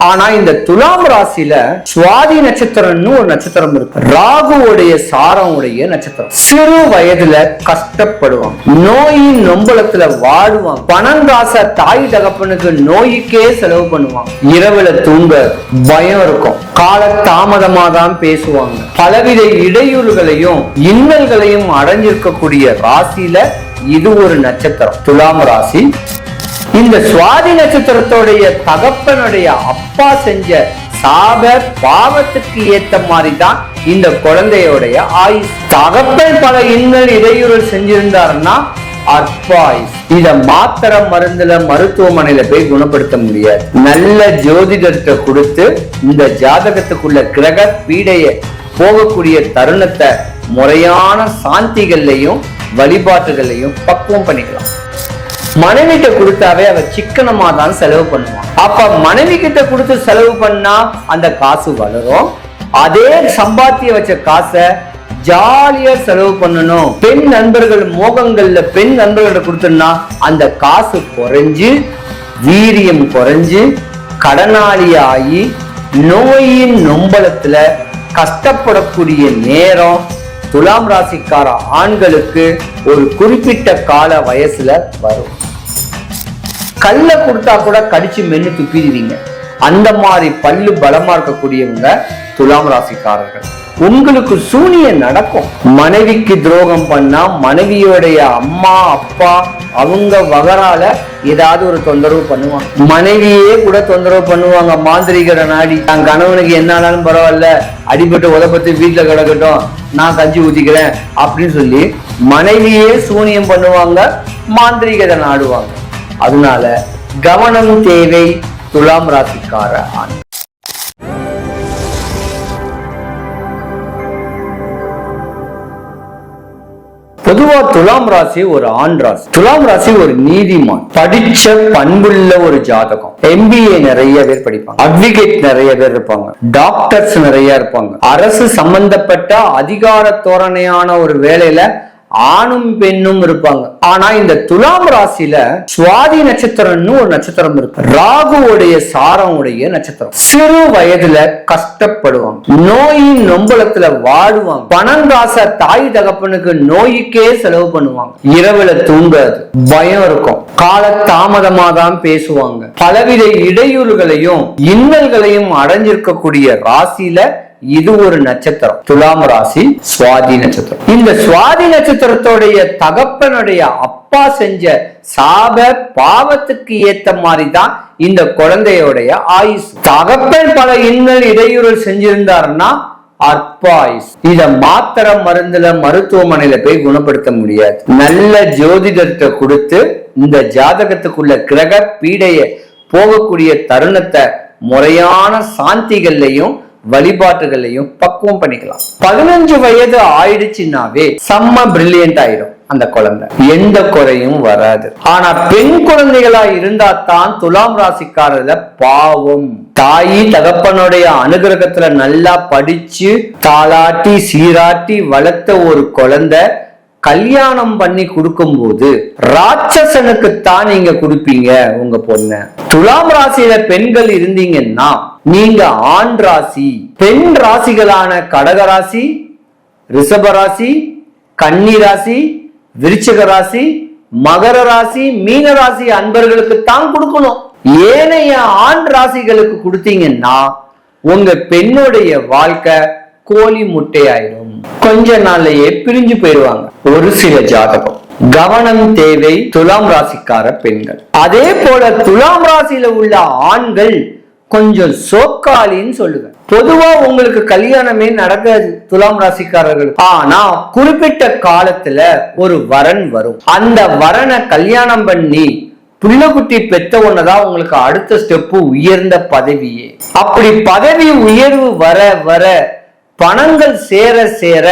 ஆனா இந்த துலாம் ராசியில சுவாதி நட்சத்திரம்னு ஒரு நட்சத்திரம் இருக்கு. ராகுவோடைய சாரம் உடைய நட்சத்திரம். சிறு வயதுல கஷ்டப்படுவாங்க, நோயின் நொம்பலத்துல வாடுவாங்க, பணம் காச தாய் தகப்பனுக்கு நோய்க்கே செலவு பண்ணுவாங்க, இரவுல தூங்க பயம் இருக்கும், கால தாமதமா தான் பேசுவாங்க, பலவித இடையூறுகளையும் இன்னல்களையும் அடைஞ்சிருக்கக்கூடிய ராசியில இது ஒரு நட்சத்திரம் துலாம் ராசி. இந்த சுவாதி நட்சத்திரத்தோடைய தகப்பனுடைய அப்பா செஞ்ச சாப பாவத்துக்கு ஏத்த மாதிரி தான் இந்த குழந்தையோடைய ஆயுஷ். தகப்பன் பல இன்னல் இடையூறு செஞ்சிருந்தாருன்னா அற்பாயுஷ். இத மாத்திரை மருந்துல மருத்துவமனையில போய் குணப்படுத்த முடியாது. நல்ல ஜோதிடத்தை கொடுத்து இந்த ஜாதகத்துக்குள்ள கிரக பீடைய போகக்கூடிய தருணத்தை முறையான சாந்திகள்லையும் வழிபாட்டுகள்லையும் பக்குவம் பண்ணிக்கலாம். மனைவி கிட்ட கொடுத்தாவே அவ சிக்கனமா தான் செலவு பண்ணுவான். அப்ப மனைவி கிட்ட கொடுத்து செலவு பண்ணா அந்த காசு வளரும். அதே சம்பாத்திய வச்ச காசை ஜாலியா செலவு பண்ணணும். பெண் நண்பர்கள் மோகங்கள்ல பெண் நண்பர்கள்ட்ட கொடுத்தோம்னா அந்த காசு குறைஞ்சு வீரியம் குறைஞ்சு கடனாளியாகி நோயின் நொம்பலத்துல கஷ்டப்படக்கூடிய நேரம் துலாம் ராசிக்கார ஆண்களுக்கு ஒரு குறிப்பிட்ட கால வயசுல வரும். கல்ல கொடுத்தா கூட கடிச்சு மென்னு துப்பிடுவீங்க. அந்த மாதிரி பல்லு பலமா இருக்கக்கூடியவங்க துலாம் ராசிக்காரர்கள். உங்களுக்கு சூனியம் நடக்கும். மனைவிக்கு துரோகம் பண்ணா மனைவியோடைய அம்மா அப்பா அவங்க வகரால ஏதாவது ஒரு தொந்தரவு பண்ணுவாங்க. மனைவியே கூட தொந்தரவு பண்ணுவாங்க. மாந்திரிகரை நாடி தன் கணவனுக்கு என்ன ஆனாலும் பரவாயில்ல, அடிபட்டு உதப்பட்டு வீட்டுல கிடக்கட்டும், நான் கஞ்சி ஊத்திக்கிறேன் அப்படின்னு சொல்லி மனைவியே சூனியம் பண்ணுவாங்க, மாந்திரிகரை நாடுவாங்க. அதனால கவனம் தேவை துலாம் ராசிக்கார ஆண். பொதுவா துலாம் ராசி ஒரு ஆண் ராசி. துலாம் ராசி ஒரு நீதிமான், படிச்ச பண்புள்ள ஒரு ஜாதகம். MBA நிறைய பேர் படிப்பாங்க, அட்வொகேட் நிறைய பேர் இருப்பாங்க, டாக்டர்ஸ் நிறைய இருப்பாங்க, அரசு சம்பந்தப்பட்ட அதிகார தோரணையான ஒரு வேலையில ஆணும் பெண்ணும் இருப்பாங்க. ஆனா இந்த துலாம் ராசியில சுவாதி நட்சத்திரம்னு ஒரு நட்சத்திரம் இருக்கு. ராகுவோடைய சாரம் உடைய நட்சத்திரம். சிறு வயதுல கஷ்டப்படுவாங்க, நோயின் நொம்பலத்துல வாடுவாங்க, பணம் காச தாய் தகப்பனுக்கு நோய்க்கே செலவு பண்ணுவாங்க, இரவுல தூங்காது பயம் இருக்கும், கால தாமதமா தான் பேசுவாங்க, பலவித இடையூறுகளையும் இன்னல்களையும் அடைஞ்சிருக்கக்கூடிய ராசியில இது ஒரு நட்சத்திரம் துலாம் ராசி சுவாதி நட்சத்திரம். இந்த சுவாதி நட்சத்திரத்தோடைய தகப்பனுடைய அப்பா செஞ்ச சாப பாவத்துக்கு ஏத்த மாதிரி தான் இந்த குழந்தையோடைய ஆயுஷ். தகப்பன் பல இன்னல் இடையூறு செஞ்சிருந்தாருன்னா அற்பாயுஷ். இத மாத்திரை மருந்துல மருத்துவமனையில போய் குணப்படுத்த முடியாது. நல்ல ஜோதிடத்தை கொடுத்து இந்த ஜாதகத்துக்குள்ள கிரக பீடைய போகக்கூடிய தருணத்தை முறையான சாந்திகள்லையும் வழிபாட்டுகளையும் பக்குவம் பண்ணிக்கலாம். 15 வயது ஆயிடுச்சுன்னாவே செம்ம பிரில்லியன்ட் ஆயிடும் அந்த குழந்தை, எந்த குறையும் வராது. ஆனா பெண் குழந்தைகளா இருந்தா தான் துலாம் ராசிக்காரர்ல பாவம். தாயி தகப்பனுடைய அனுகிரகத்துல நல்லா படிச்சு தாளாட்டி சீராட்டி வளர்த்த ஒரு குழந்தை கல்யாணம் பண்ணி கொடுக்கும் போது ராட்சசனுக்குத்தான் நீங்க கொடுப்பீங்க உங்க பொண்ண. துலாம் ராசியில பெண்கள் இருந்தீங்கன்னா நீங்க ஆண் ராசி. பெண் ராசிகளான கடகராசி, ரிஷபராசி, கன்னி ராசி, விருச்சிக ராசி, மகர ராசி, மீன ராசி அன்பர்களுக்கு தான் கொடுக்கணும். ஏனைய ஆண் ராசிகளுக்கு கொடுத்தீங்கன்னா உங்க பெண்ணுடைய வாழ்க்கை கோழி முட்டையாயிடும். கொஞ்ச நாள்லயே பிரிஞ்சு போயிடுவாங்க ஒரு சில ஜாதகம். கவனம் தேவை துலாம் ராசிக்கார பெண்கள். அதே போல துலாம் ராசியில உள்ள ஆண்கள் கொஞ்சம் சோக்காலின்னு சொல்லுவேன். பொதுவா உங்களுக்கு கல்யாணமே நடக்காது துலாம் ராசிக்காரர்கள். ஆனா குறிப்பிட்ட காலத்துல ஒரு வரன் வரும். அந்த வரனை கல்யாணம் பண்ணி புள்ளக்குட்டி பெத்த ஒன்னதான் உங்களுக்கு அடுத்த ஸ்டெப்பு உயர்ந்த பதவியே. அப்படி பதவி உயர்வு வர வர பணங்கள் சேர சேர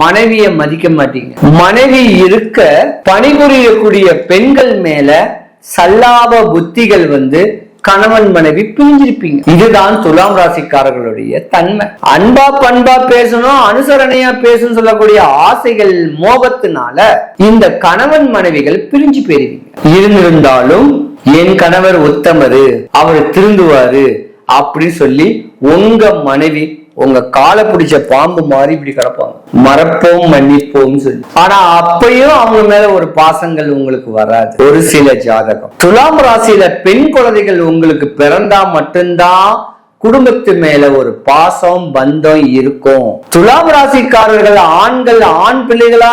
மனைவிய மதிக்க மாட்டீங்க. மனைவி இருக்க பணிபுரியக்கூடிய பெண்கள் மேல சல்லாப புத்திகள் வந்து கணவன் மனைவி பிரிஞ்சிருப்பீங்க. இதுதான் துலாம் ராசிக்காரர்களுடைய தன்மை. அன்பா பண்பா பேசணும், அனுசரணையா பேசணும் சொல்லக்கூடிய ஆசைகள் மோகத்தினால இந்த கணவன் மனைவிகள் பிரிஞ்சு போயிருவீங்க. இருந்திருந்தாலும் என் கணவர் உத்தமரு, அவர் திருந்துவாரு அப்படின்னு சொல்லி உங்க மனைவி உங்க காலை பிடிச்ச பாம்பு மாதிரி இப்படி கிடப்பாங்க, மறப்போம் மன்னிப்போம் சொல்லி. ஆனா அப்பயும் அவங்க மேல ஒரு பாசங்கள் உங்களுக்கு வராது. ஒரு சில ஜாதகம் துலாம் ராசியில பெண் குழந்தைகள் உங்களுக்கு பிறந்தா மட்டும்தான் குடும்பத்து மேல ஒரு பாசம் பந்தம் இருக்கும். துலாம் ராசிக்காரர்கள் ஆண்கள் ஆண் பிள்ளைகளா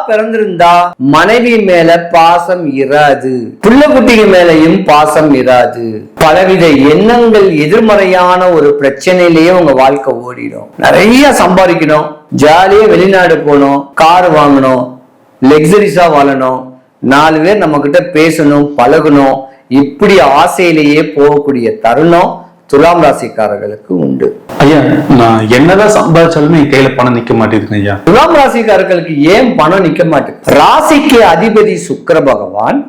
பிறந்திருந்தா மனைவி மேல பாசம் இராது, புள்ள குட்டிங்க மேலையும் பாசம் இராது. பலவித எண்ணங்கள் எதிர்மறையான ஒரு பிரச்சனையிலேயே உங்க வாழ்க்கை ஓடிடும். நிறைய சம்பாதிக்கணும், ஜாலியா வெளிநாடு போகணும், கார் வாங்கணும், லக்ஸரிஸா வாழணும், 4 பேர் நம்ம கிட்ட பேசணும் பழகணும், இப்படி ஆசையிலேயே போகக்கூடிய தருணம் துலாம் ராசிக்காரர்களுக்கு உண்டு. ஐயா, நான் என்னதான் சம்பாதிச்சாலுமே என் கையில பணம் நிக்க மாட்டேங்குது ஐயா. துலாம் ராசிக்காரர்களுக்கு ஏன் பணம் நிக்க மாட்டேங்குது? ராசிக்கு அதிபதி சுக்கிர பகவான்,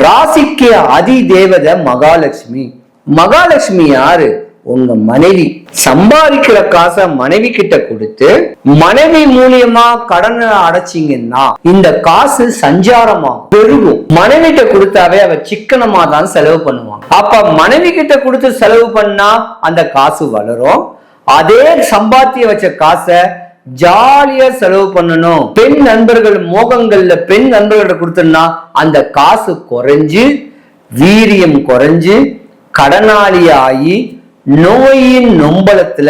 ராசிக்கு அதி தேவதை மகாலட்சுமி. மகாலட்சுமி யாரு? உங்க மனைவி. சம்பாதிக்கிற காசை மனைவி கிட்ட கொடுத்து மனைவி மூலியமா கடனை அடைச்சிங்கன்னா இந்த காசு சஞ்சாரமா பெருகும். மனைவி கிட்ட கொடுத்தாவே அவ சிக்கனமா தான் செலவு பண்ணுவாங்க. அப்ப மனைவி கிட்ட கொடுத்து செலவு பண்ணா அந்த காசு வளரும். அதே சம்பாத்திய வச்ச காசை ஜாலியா செலவு பண்ணணும். பெண் நண்பர்கள் மோகங்கள்ல பெண் நண்பர்கள்ட்ட கொடுத்தோம்னா அந்த காசு குறைஞ்சு வீரியம் குறைஞ்சு கடனாளியாகி நோயின் நொம்பலத்துல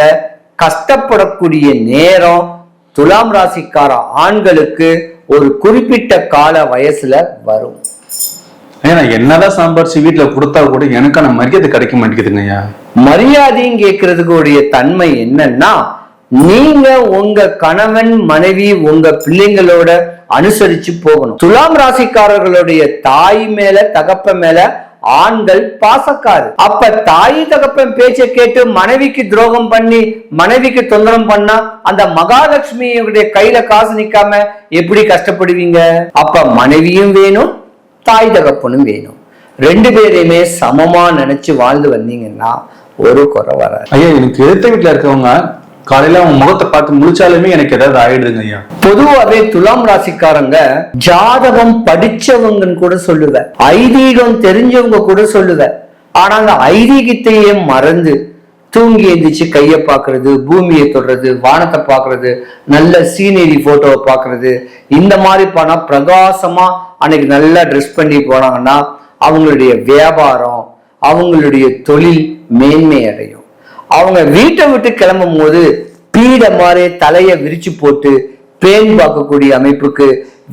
கஷ்டப்படக்கூடிய நேரம் துலாம் ராசிக்கார ஆண்களுக்கு ஒரு குறிப்பிட்ட கால வயசுல வரும். என்னதான் சம்பாரிச்சு வீட்டுல கொடுத்தா கூட எனக்கான மரியாதை கிடைக்க மாட்டேங்குதுங்க. மரியாதையும் கேட்கறதுக்கு தன்மை என்னன்னா, நீங்க உங்க கணவன் மனைவி உங்க பிள்ளைங்களோட அனுசரிச்சு போகணும். துலாம் ராசிக்காரர்களுடைய தாய் மேல தகப்ப மேல ஆண்கள் பாசக்காரு. அப்ப தாய் தகப்பன் பேச்சை கேட்டு மனைவிக்கு துரோகம் பண்ணி மனைவிக்கு தொந்தரம் பண்ணா அந்த மகாலட்சுமியுடைய கையில காசு நிக்காம எப்படி கஷ்டப்படுவீங்க? அப்ப மனைவியும் வேணும், தாய் தகப்பனும் வேணும். 2 பேரையுமே சமமா நினைச்சு வாழ்ந்து வந்தீங்கன்னா ஒரு குறை வராது. ஐயா, எனக்கு எதிர்த்த வீட்டுல இருக்கவங்க காலையில அவங்க முகத்தை பார்த்து முடிச்சாலுமே எனக்கு ஏதாவது ஆயிடுதுங்க ஐயா. பொதுவாவே துலாம் ராசிக்காரங்க ஜாதகம் படிச்சவங்கன்னு கூட சொல்லுவேன், ஐதீகம் தெரிஞ்சவங்க கூட சொல்லுவேன். ஆனா அந்த ஐதீகத்தையே மறந்து தூங்கி எந்திரிச்சு கைய பாக்குறது, பூமியை தொடுறது, வானத்தை பாக்குறது, நல்ல சீனரி போட்டோவை பாக்குறது, இந்த மாதிரி போனா பிரகாசமா அன்னைக்கு நல்லா ட்ரெஸ் பண்ணி போனாங்கன்னா அவங்களுடைய வியாபாரம் அவங்களுடைய தொழில் மேன்மை அடையும். அவங்க வீட்டை விட்டு கிளம்பும் போது பீட மாதிரி தலைய விரிச்சு போட்டு பேன் பார்க்கக்கூடிய அமைப்புக்கு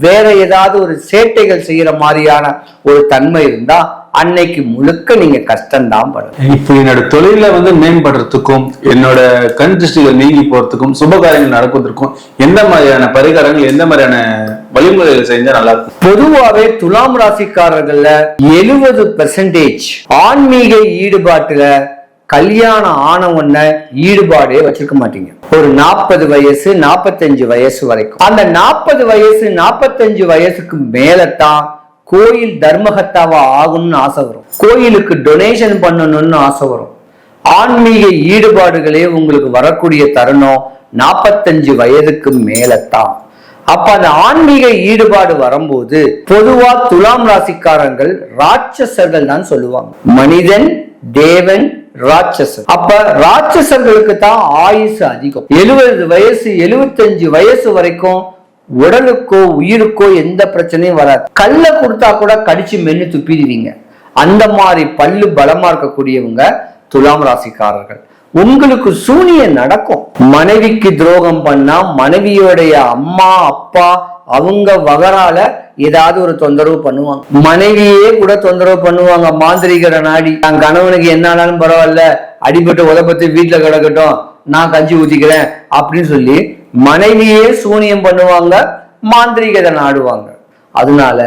வேற ஏதாவது ஒரு சேட்டைகள் செய்யற மாதிரியான ஒரு தன்மை இருந்தா அன்னைக்கு முழுக்க நீங்க கஷ்டம்தான் படும். இப்போ என்னோட தொழில மேம்படுறதுக்கும் என்னோட கண் திருஷ்டிகள் நீங்கி போறதுக்கும் சுபகாரியங்கள் நடப்பதற்கும் எந்த மாதிரியான பரிகாரங்கள் எந்த மாதிரியான வழிமுறைகள் செஞ்சா நல்லா இருக்கும்? பொதுவாவே துலாம் ராசிக்காரர்கள்ல 70% ஆன்மீக ஈடுபாட்டுல கல்யாணம் ஆனவன்ன ஈடுபாடே வச்சிருக்க மாட்டீங்க. ஒரு 40 வயசு 45 வயசு வரைக்கும். அந்த 40 வயசு 45 வயசுக்கு மேலத்தான் கோயில் தர்மகர்த்தாவா ஆகணும்னு ஆசை வரும், கோயிலுக்கு டொனேஷன் பண்ணணும்னு ஆசை வரும். ஆன்மீக ஈடுபாடுகளே உங்களுக்கு வரக்கூடிய தருணம் 45 வயதுக்கு மேலத்தான். அப்ப அந்த ஆன்மீக ஈடுபாடு வரும்போது பொதுவா துலாம் ராசிக்காரங்கள் ராட்சசர்கள் தான் சொல்லுவாங்க. மனிதன், தேவன், ராட்சசர். அப்ப ராட்சசர்களுக்கு தான் ஆயுசு அதிகம். 70 வயசு 75 வயசு வரைக்கும் உடலுக்கோ உயிருக்கோ எந்த பிரச்சனையும் வராது. கல்ல கொடுத்தா கூட கடிச்சு மென்னு துப்பிடுவீங்க. அந்த மாதிரி பல்லு பலமா இருக்கக்கூடியவங்க துலாம் ராசிக்காரர்கள். உங்களுக்கு சூனியம் நடக்கும். மனைவிக்கு துரோகம் பண்ணா மனைவியோடைய அம்மா அப்பா அவங்க வகரால ஏதாவது ஒரு தொந்தரவு பண்ணுவாங்க. மனைவியே கூட தொந்தரவு பண்ணுவாங்க. மாந்திரிகரை நாடி நான் கணவனுக்கு என்ன ஆனாலும் பரவாயில்ல, அடிபட்டு உதப்பத்து வீட்டுல கிடக்கட்டும், நான் கஞ்சி ஊத்திக்கிறேன் அப்படின்னு சொல்லி மனைவியே சூனியம் பண்ணுவாங்க, மாந்திரிகரை நாடுவாங்க. அதனால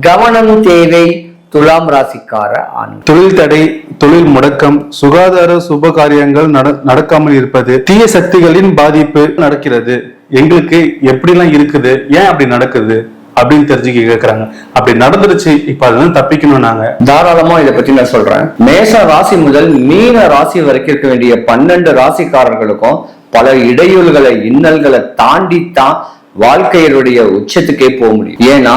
கவனம் தேவை துலாம் ராசிக்கார ஆண். தொழில் தடை, தொழில் முடக்கம், சுகாதார சுப காரியங்கள் நடக்காமல் இருப்பது, தீய சக்திகளின் பாதிப்பு நடக்கிறது. எங்களுக்கு எப்படிலாம் இருக்குது, ஏன் அப்படி நடக்குது அப்படின்னு தெரிஞ்சுக்க கேட்கறாங்க. அப்படி நடந்துருச்சு, இப்ப அதெல்லாம் தப்பிக்கணும். நாங்க தாராளமா இதை பத்தி நான் சொல்றேன். மேஷ ராசி முதல் மீன ராசி வரைக்கும் இருக்க வேண்டிய 12 ராசிக்காரர்களுக்கும் பல இடையூறுகளை இன்னல்களை தாண்டித்தான் வாழ்க்கையினுடைய உச்சத்துக்கே போக முடியும். ஏன்னா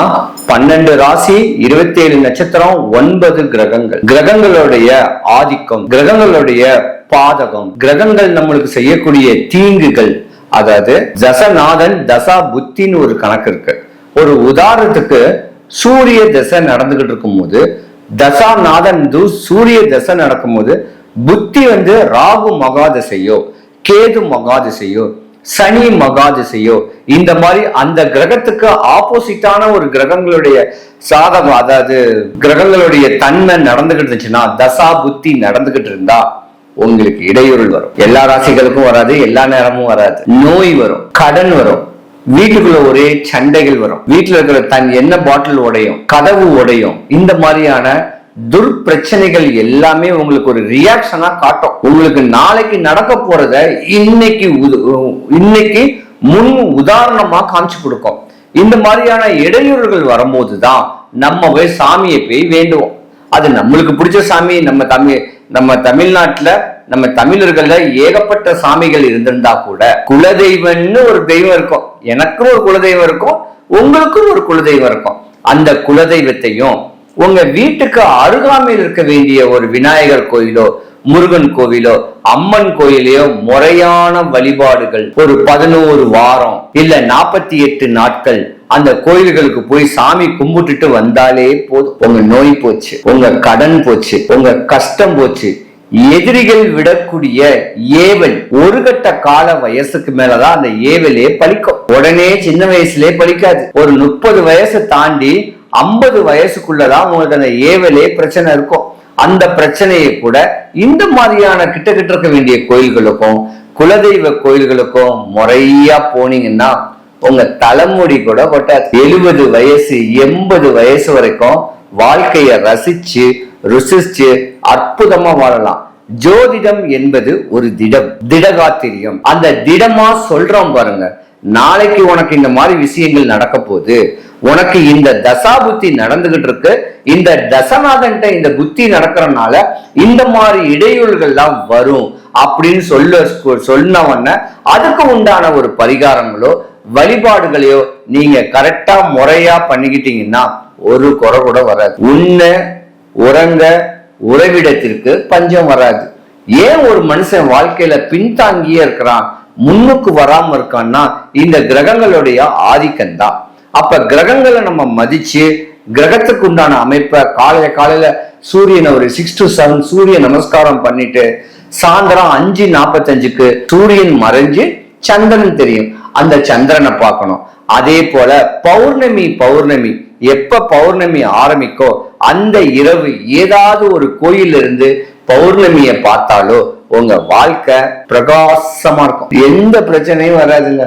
12 ராசி 27 நட்சத்திரம் 9 கிரகங்கள், கிரகங்களுடைய ஆதிக்கம், கிரகங்களுடைய பாதகம், கிரகங்கள் நம்மளுக்கு செய்யக்கூடிய தீங்குகள், அதாவது தசநாதன் தசா புத்தின்னு ஒரு கணக்கு இருக்கு. ஒரு உதாரணத்துக்கு சூரிய தசை நடந்துகிட்டு இருக்கும் போது, தசாநாதன் சூரிய தசை நடக்கும் போது புத்தி ராகு மகாதசையோ கேது மகாதசையோ சனி மகாதசையோ இந்த மாதிரி அந்த கிரகத்துக்கு ஆப்போசிட்டான ஒரு கிரகங்களுடைய சாதகம், அதாவது கிரகங்களுடைய தன்மை நடந்துகிட்டு இருந்துச்சுன்னா, தசா புத்தி நடந்துகிட்டு இருந்தா உங்களுக்கு இடையூறு வரும். எல்லா ராசிகளுக்கும் வராது, எல்லா நேரமும் வராது. நோய் வரும், கடன் வரும், வீட்டுக்குள்ள ஒரே சண்டைகள் வரும், வீட்டுல இருக்கிற எண்ணெய் பாட்டில் உடையும், கதவு உடையும். இந்த மாதிரியான துர்பிரச்சனைகள் எல்லாமே உங்களுக்கு ஒரு ரியாக்ஷனா காட்டும். உங்களுக்கு நாளைக்கு நடக்க போறத இன்னைக்கு முன் உதாரணமா காமிச்சு கொடுக்கும். இந்த மாதிரியான இடையூறுகள் வரும்போதுதான் நம்ம போய் சாமியை போய் வேண்டுவோம். அது நம்மளுக்கு பிடிச்ச சாமி. நம்ம தமிழ்நாட்டுல நம்ம தமிழர்கள்ல ஏகப்பட்ட சாமிகள் இருந்திருந்தா கூட குலதெய்வம்னு ஒரு தெய்வம் இருக்கும். எனக்கும் ஒரு குலதெய்வம் இருக்கும், உங்களுக்கும் ஒரு குலதெய்வம் இருக்கும். அந்த குலதெய்வத்தையும் உங்க வீட்டுக்கு அருகாமையில் இருக்க வேண்டிய ஒரு விநாயகர் கோயிலோ முருகன் கோவிலோ அம்மன் கோயிலையோ முறையான வழிபாடுகள் ஒரு 11 வாரம் இல்ல 48 நாட்கள் அந்த கோயில்களுக்கு போய் சாமி கும்பிட்டுட்டு வந்தாலே போதும். உங்க நோய் போச்சு, உங்க கடன் போச்சு, உங்க கஷ்டம் போச்சு. எதிரிகள் விடக்கூடிய ஏவல் ஒரு கட்ட கால வயசுக்கு மேலதான் அந்த ஏவலே பலிக்கும். உடனே சின்ன வயசுலயே பலிக்காது. ஒரு 30 வயசு தாண்டி 50 வயசுக்குள்ளதான் உங்களுக்கு அந்த ஏவலே பிரச்சனை இருக்கும். அந்த பிரச்சனையை கூட இந்த மாதிரியான கிட்ட இருக்க வேண்டிய கோயில்களுக்கும் குலதெய்வ கோயில்களுக்கும் முறையா போனீங்கன்னா உங்க தலைமுடி கூட கொட்டாது. 70 வயசு 80 வயசு வரைக்கும் வாழ்க்கைய ரசிச்சு ருசிச்சு அற்புதமா வாழலாம். ஜோதிடம் என்பது ஒரு திடகாத்திரியம். அந்த திடமா சொல்றோம் பாருங்க, நாளைக்கு உனக்கு இந்த மாதிரி விஷயங்கள் நடக்க போகுது, உனக்கு இந்த தசா புத்தி நடந்துகிட்டு இருக்கு, இந்த தசநாதன் இந்த புத்தி நடக்கிறதுனால இந்த மாதிரி இடையூறுகள் எல்லாம் வரும் அப்படின்னு சொன்னவன அதுக்கு உண்டான ஒரு பரிகாரங்களோ வழிபாடுகளையோ நீங்க கரெக்டா முறையா பண்ணிக்கிட்டீங்கன்னா ஒரு குறை கூட வராது. உண்ண உறங்க உறைவிடத்திற்கு பஞ்சம் வராது. ஏன் ஒரு மனுஷன் வாழ்க்கையில பின்தாங்கியே இருக்கிறான், முன்னுக்கு வராம இருக்கான்னா இந்த கிரகங்களுடைய ஆதிக்கம் தான். அப்ப கிரகங்களை நம்ம மதிச்சு கிரகத்துக்கு உண்டான அமைப்பை காலையில சூரியனை ஒரு 6 to 7 சூரிய நமஸ்காரம் பண்ணிட்டு சாயந்தரம் 5:45க்கு சூரியன் மறைஞ்சு சந்திரன் தெரியும், அந்த சந்திரனை பார்க்கணும். அதே போல பௌர்ணமி எப்ப பௌர்ணமி ஆரம்பிக்கோ அந்த இரவு ஏதாவது ஒரு கோயில் இருந்து பௌர்ணமியை பார்த்தாலோ உங்க வாழ்க்கை பிரகாசமா இருக்கும், எந்த பிரச்சனையும் வராதுங்க.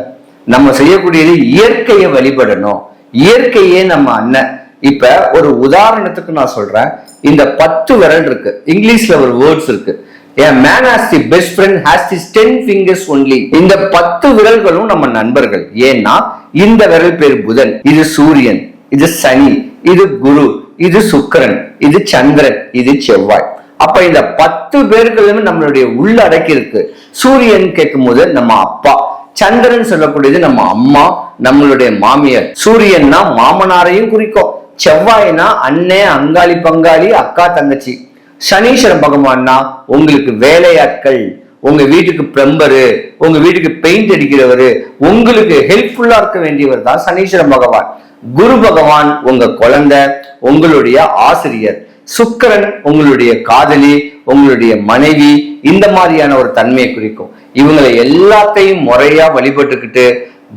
நம்ம செய்யக்கூடியது இயற்கையை வழிபடணும், இயற்கையே நம்ம அண்ணன். இப்ப ஒரு உதாரணத்துக்கு நான் சொல்றேன், இந்த 10 விரல் இருக்கு, இங்கிலீஷ்ல ஒரு வேர்ட்ஸ் இருக்கு, a man has the best friend has his 10 fingers only. இந்த 10 விரல்களும் நம்ம நண்பர்கள். ஏன்னா இந்த விரல் பேர் புதன், இது சூரியன், இது சனி, இது குரு, இது சுக்கிரன், இது சந்திரன், இது செவ்வாய். அப்ப இந்த 10 பேர்களும் நம்மளுடைய உள்ள அடக்கி இருக்கு. சூரியன் கேட்கும் போது நம்ம அப்பா, சந்திரன் சொல்லக்கூடியது நம்ம அம்மா, நம்மளுடைய மாமியார். சூரியன்னா மாமனாரையும் குறிக்கும், செவ்வாய்னா அண்ணன் அங்காளி பங்காளி அக்கா தங்கச்சி, சனீஸ்வர பகவான்னா உங்களுக்கு வேலையாட்கள், உங்க வீட்டுக்கு பிளம்பரு, உங்க வீட்டுக்கு பெயிண்ட் அடிக்கிறவரு, உங்களுக்கு ஹெல்ப்ஃபுல்லா இருக்க வேண்டியவர் தான் சனீஸ்வர பகவான். குரு பகவான் உங்க குழந்தை, உங்களுடைய ஆசிரியர். சுக்கிரன் உங்களுடைய காதலி, உங்களுடைய மனைவி, இந்த மாதிரியான ஒரு தன்மையை குறிக்கும். இவங்களை எல்லாத்தையும் முறையா வழிபட்டுக்கிட்டு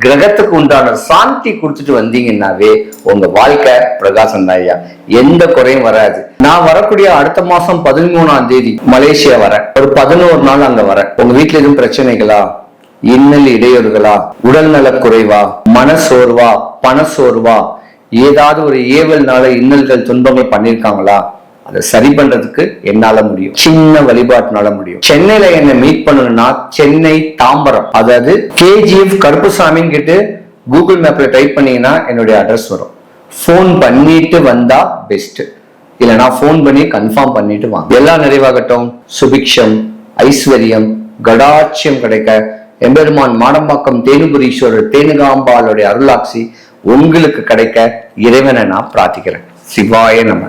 கிரகத்துக்கு உண்டான சாந்தி கொடுத்துட்டு வந்தீங்கன்னாவே உங்க வாழ்க்கை பிரகாசம் தான் ஐயா, எந்த குறையும் வராது. நான் வரக்கூடிய அடுத்த மாசம் 13ஆம் தேதி மலேசியா வரேன். ஒரு 11 நாள் அங்க வரேன். உங்க வீட்டுல எதுவும் பிரச்சனைகளா, இன்னல் இடையூறுகளா, உடல் நல குறைவா, மனசோர்வா, பணசோர்வா, ஏதாவது ஒரு ஏவல்னால இன்னல்கள் துன்பங்கள் பண்ணிருக்காங்களா, அதை சரி பண்றதுக்கு என்னால முடியும், சின்ன வழிபாட்டுனால முடியும். சென்னையில என்ன மீட் பண்ணணும்னா சென்னை தாம்பரம், அதாவது KGF கருப்புசாமின்னு கேட்டு கூகுள் மேப்ல டைப் பண்ணீங்கன்னா என்னுடைய அட்ரஸ் வரும். போன் பண்ணிட்டு வந்தா பெஸ்ட், இல்லைன்னா போன் பண்ணி கன்ஃபார்ம் பண்ணிட்டு வாங்க. எல்லாம் நிறைவாகட்டும். சுபிக்ஷம், ஐஸ்வர்யம், கடாட்சியம் கிடைக்க எம்பெருமான் மாடம்பாக்கம் தேனுபுரீஸ்வரர் தேனுகாம்பாளுடைய அருளாட்சி உங்களுக்கு கிடைக்க இறைவனை நான் பிரார்த்திக்கிறேன். சிவாய நம.